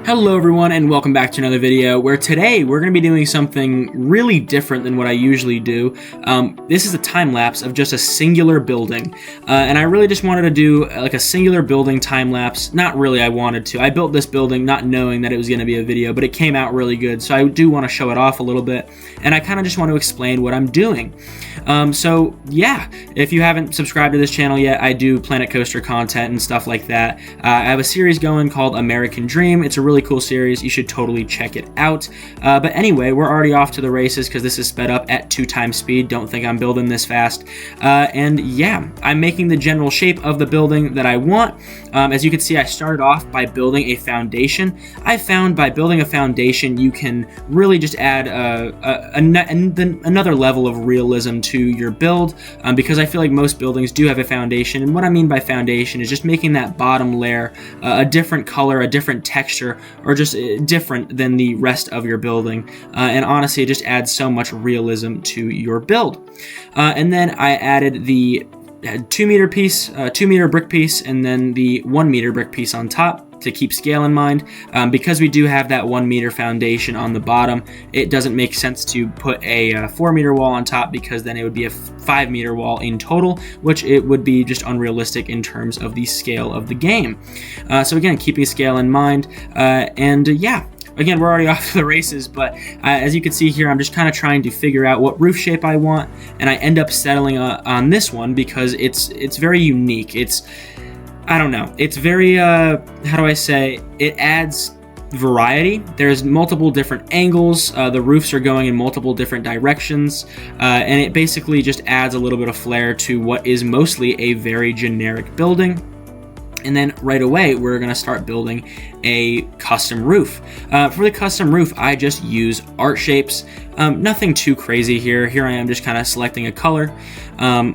Hello everyone and welcome back to another video where today we're going to be doing something really different than what I usually do. This is a time lapse of just a singular building and I really just wanted to do like a singular building time lapse. Not really, I wanted to. I built this building not knowing that it was going to be a video, but it came out really good, so I do want to show it off a little bit, and I kind of just want to explain what I'm doing. So yeah, if you haven't subscribed to this channel yet, I do Planet Coaster content and stuff like that. I have a series going called American Dream. It's a really cool series. You should totally check it out. But anyway, we're already off to the races because this is sped up at 2x speed. Don't think I'm building this fast. And yeah, I'm making the general shape of the building that I want. As you can see, I started off by building a foundation. I found by building a foundation, you can really just add another level of realism to your build, because I feel like most buildings do have a foundation. And what I mean by foundation is just making that bottom layer a different color, a different texture, or just different than the rest of your building. And honestly, it just adds so much realism to your build. And then I added the 2 meter piece, 2 meter brick piece, and then the 1 meter brick piece on top to keep scale in mind. Because we do have that 1 meter foundation on the bottom, it doesn't make sense to put a 4 meter wall on top, because then it would be a 5 meter wall in total, which it would be just unrealistic in terms of the scale of the game. So again, keeping scale in mind, yeah. Again, we're already off to the races, but as you can see here, I'm just kind of trying to figure out what roof shape I want, and I end up settling on this one because it's very unique. I don't know, it's very, how do I say, it adds variety. There's multiple different angles, the roofs are going in multiple different directions, and it basically just adds a little bit of flair to what is mostly a very generic building. And then right away, we're going to start building a custom roof. For the custom roof, I just use art shapes. Nothing too crazy here. Here I am just kind of selecting a color,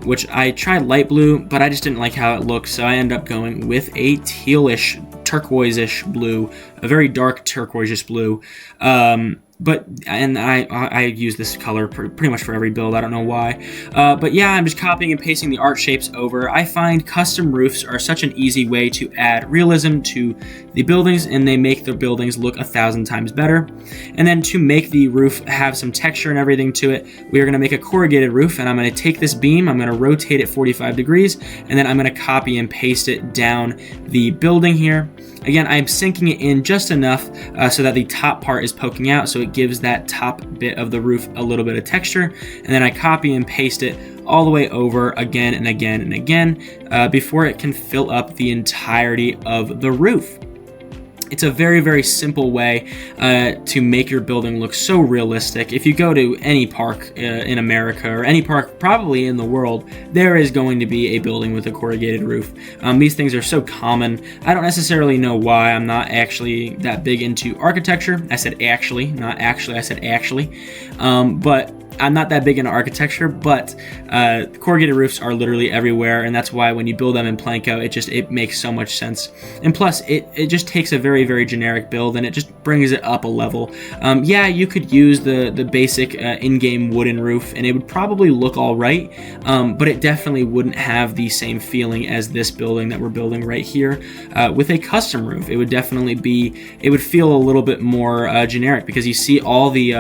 which I tried light blue, but I just didn't like how it looks. So I end up going with a tealish, turquoise-ish blue, a very dark turquoise-ish blue. And I use this color pretty much for every build. I don't know why. But yeah, I'm just copying and pasting the art shapes over. I find custom roofs are such an easy way to add realism to the buildings, and they make the buildings look 1,000 times better. And then to make the roof have some texture and everything to it, we are going to make a corrugated roof, and I'm going to take this beam, I'm going to rotate it 45 degrees, and then I'm going to copy and paste it down the building here. Again, I'm sinking it in just enough so that the top part is poking out, so it gives that top bit of the roof a little bit of texture. And then I copy and paste it all the way over again and again and again before it can fill up the entirety of the roof. It's a very, very simple way to make your building look so realistic. If you go to any park in America, or any park probably in the world, there is going to be a building with a corrugated roof. These things are so common. I don't necessarily know why. I'm not actually that big into architecture. I said actually, not actually, I said actually. But I'm not that big into architecture, but corrugated roofs are literally everywhere, and that's why when you build them in Planko, it makes so much sense. And plus, it just takes a very, very generic build, and it just brings it up a level. Yeah, you could use the basic in-game wooden roof, and it would probably look all right, but it definitely wouldn't have the same feeling as this building that we're building right here. With a custom roof, it would definitely it would feel a little bit more generic, because you see all the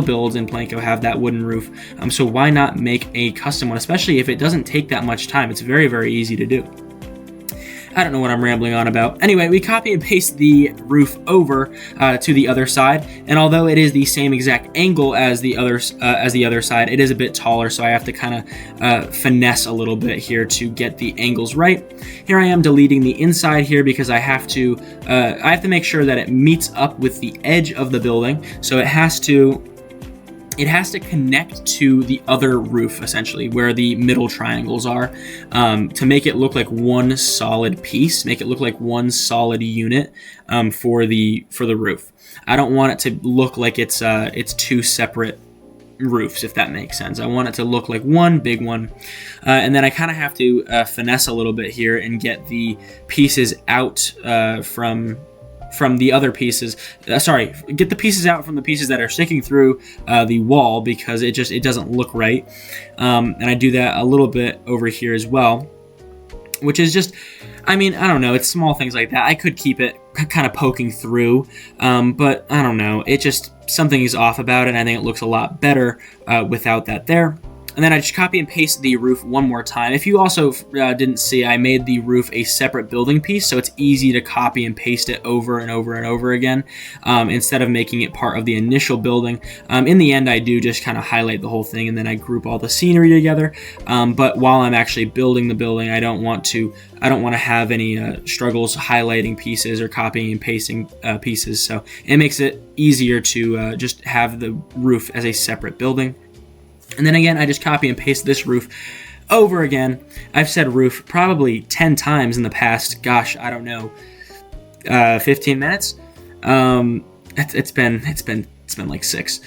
builds in Planko have that wooden roof, so why not make a custom one, especially if it doesn't take that much time. It's very, very easy to do. I don't know what I'm rambling on about. Anyway, we copy and paste the roof over to the other side, and although it is the same exact angle as the other side, it is a bit taller, so I have to kind of finesse a little bit here to get the angles right. Here I am deleting the inside here because I have to make sure that it meets up with the edge of the building, so it has to connect to the other roof, essentially, where the middle triangles are, to make it look like one solid piece, make it look like one solid unit for the roof. I don't want it to look like it's two separate roofs, if that makes sense. I want it to look like one big one. And then I kind of have to finesse a little bit here and get the pieces out from the other pieces. Get the pieces out from the pieces that are sticking through the wall, because it doesn't look right. And I do that a little bit over here as well, which is just, I mean, I don't know, it's small things like that. I could keep it kind of poking through, but I don't know, it just, something is off about it, and I think it looks a lot better without that there. And then I just copy and paste the roof one more time. If you also didn't see, I made the roof a separate building piece, so it's easy to copy and paste it over and over and over again, instead of making it part of the initial building. In the end, I do just kind of highlight the whole thing, and then I group all the scenery together. But while I'm actually building the building, I don't want to have any struggles highlighting pieces or copying and pasting pieces. So it makes it easier to just have the roof as a separate building. And then again, I just copy and paste this roof over again. I've said roof probably 10 times in the past, gosh, I don't know, 15 minutes. It's been like 6.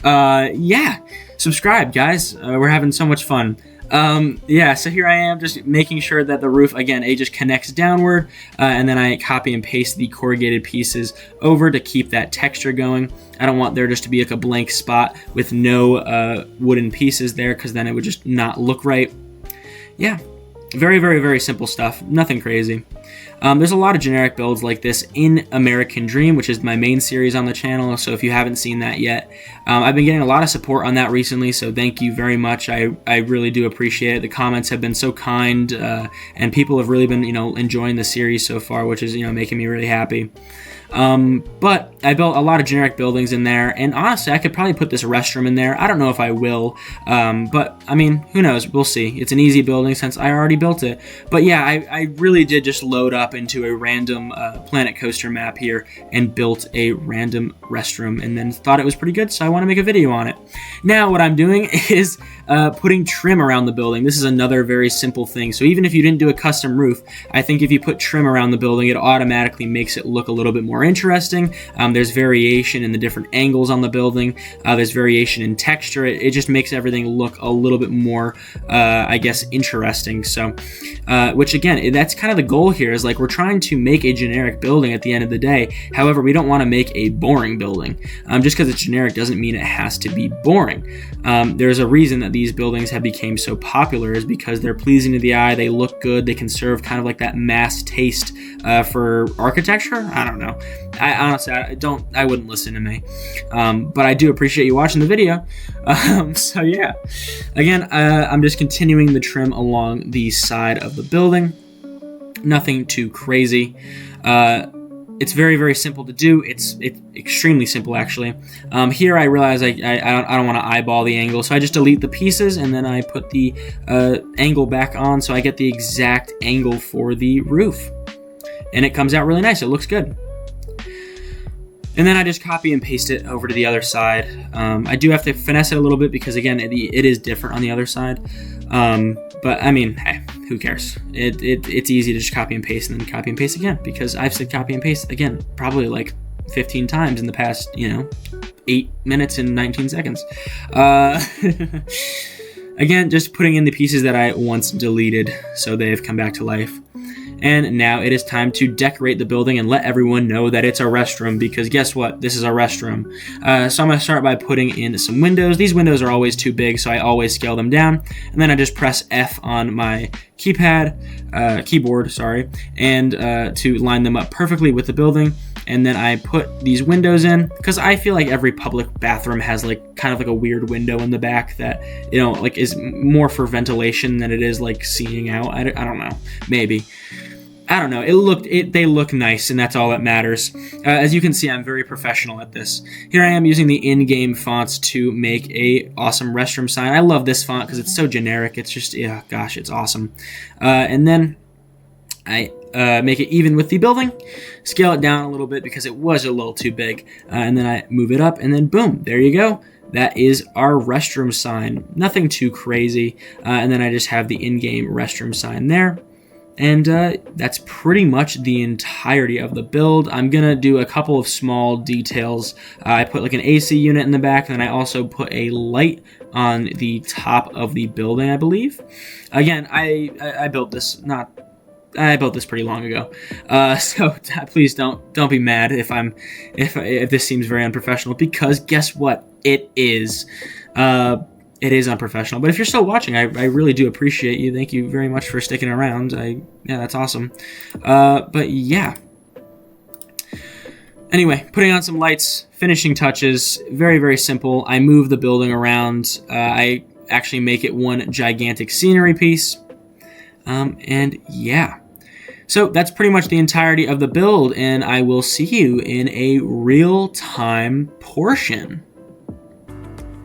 Yeah, subscribe, guys. We're having so much fun. Yeah, so here I am just making sure that the roof, again, it just connects downward, and then I copy and paste the corrugated pieces over to keep that texture going. I don't want there just to be like a blank spot with no wooden pieces there, because then it would just not look right. Yeah, very, very, very simple stuff. Nothing crazy. There's a lot of generic builds like this in American Dream, which is my main series on the channel, so if you haven't seen that yet, I've been getting a lot of support on that recently, so thank you very much. I really do appreciate it. The comments have been so kind, and people have really been, enjoying the series so far, which is, making me really happy. But I built a lot of generic buildings in there, and honestly, I could probably put this restroom in there. I don't know if I will, but I mean, who knows? We'll see. It's an easy building since I already built it. But yeah, I really did just load up into a random Planet Coaster map here and built a random restroom, and then thought it was pretty good, so I want to make a video on it. Now, what I'm doing is putting trim around the building. This is another very simple thing. So even if you didn't do a custom roof, I think if you put trim around the building, it automatically makes it look a little bit more interesting. There's variation in the different angles on the building. There's variation in texture. It just makes everything look a little bit more, I guess, interesting. So, which again, that's kind of the goal here, is like we're trying to make a generic building at the end of the day. However, we don't want to make a boring building. Just because it's generic doesn't mean it has to be boring. There's a reason that these buildings have become so popular, is because they're pleasing to the eye, they look good, they can serve kind of like that mass taste for architecture. I don't know. I honestly, I wouldn't listen to me. But I do appreciate you watching the video. So yeah, again, I'm just continuing the trim along the side of the building. Nothing too crazy. It's very, very simple to do. It's extremely simple, actually. Here I realize I don't want to eyeball the angle, so I just delete the pieces, and then I put the angle back on, so I get the exact angle for the roof. And it comes out really nice. It looks good. And then I just copy and paste it over to the other side. I do have to finesse it a little bit because, again, it is different on the other side. But, I mean, hey, who cares? It's easy to just copy and paste and then copy and paste again, because I've said copy and paste, again, probably like 15 times in the past, 8 minutes and 19 seconds. Again, just putting in the pieces that I once deleted, so they've come back to life. And now it is time to decorate the building and let everyone know that it's a restroom, because guess what? This is a restroom. So I'm going to start by putting in some windows. These windows are always too big, so I always scale them down. And then I just press F on my keyboard, and to line them up perfectly with the building. And then I put these windows in, because I feel like every public bathroom has like kind of like a weird window in the back that, like is more for ventilation than it is like seeing out. I don't know. Maybe. I don't know. They look nice, and that's all that matters. As you can see, I'm very professional at this. Here I am using the in-game fonts to make a awesome restroom sign. I love this font because it's so generic. It's just, yeah, gosh, it's awesome. And then I make it even with the building, scale it down a little bit because it was a little too big, and then I move it up, and then boom, there you go. That is our restroom sign. Nothing too crazy. And then I just have the in-game restroom sign there. And that's pretty much the entirety of the build. I'm going to do a couple of small details. I put like an AC unit in the back, and then I also put a light on the top of the building, I believe. Again, I built this pretty long ago. So please don't be mad if this seems very unprofessional, because guess what? It is. It is unprofessional, but if you're still watching, I really do appreciate you. Thank you very much for sticking around. Yeah, that's awesome. But yeah, Anyway, putting on some lights, finishing touches, very, very simple. I move the building around. I actually make it one gigantic scenery piece. And yeah. So that's pretty much the entirety of the build, and I will see you in a real-time portion.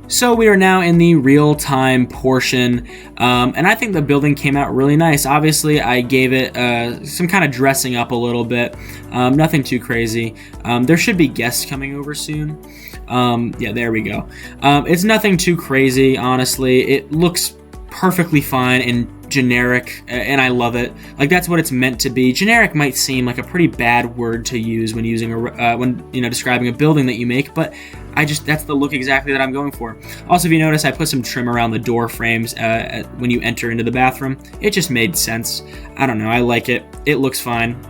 So we are now in the real-time portion, and I think the building came out really nice. Obviously, I gave it some kind of dressing up a little bit, nothing too crazy. There should be guests coming over soon. Yeah, there we go. It's nothing too crazy, honestly. It looks perfectly fine and generic, and I love it. Like, that's what it's meant to be. Generic might seem like a pretty bad word to use when using when describing a building that you make, but that's the look exactly that I'm going for. Also, if you notice, I put some trim around the door frames when you enter into the bathroom. It just made sense. I don't know, I like it. It looks fine.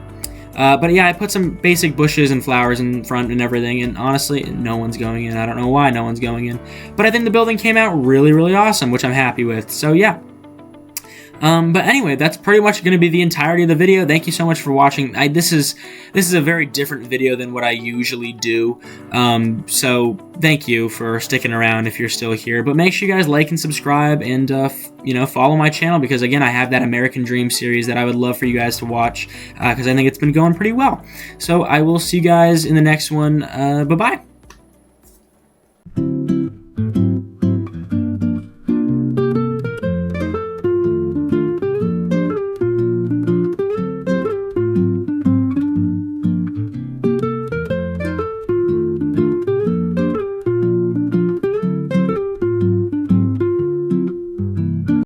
But yeah, I put some basic bushes and flowers in front and everything, and honestly, no one's going in. I don't know why no one's going in. But I think the building came out really, really awesome, which I'm happy with. So yeah. But anyway, that's pretty much going to be the entirety of the video. Thank you so much for watching. This is a very different video than what I usually do. So thank you for sticking around if you're still here. But make sure you guys like and subscribe, and follow my channel, because again, I have that American Dream series that I would love for you guys to watch, because I think it's been going pretty well. So I will see you guys in the next one. Bye bye.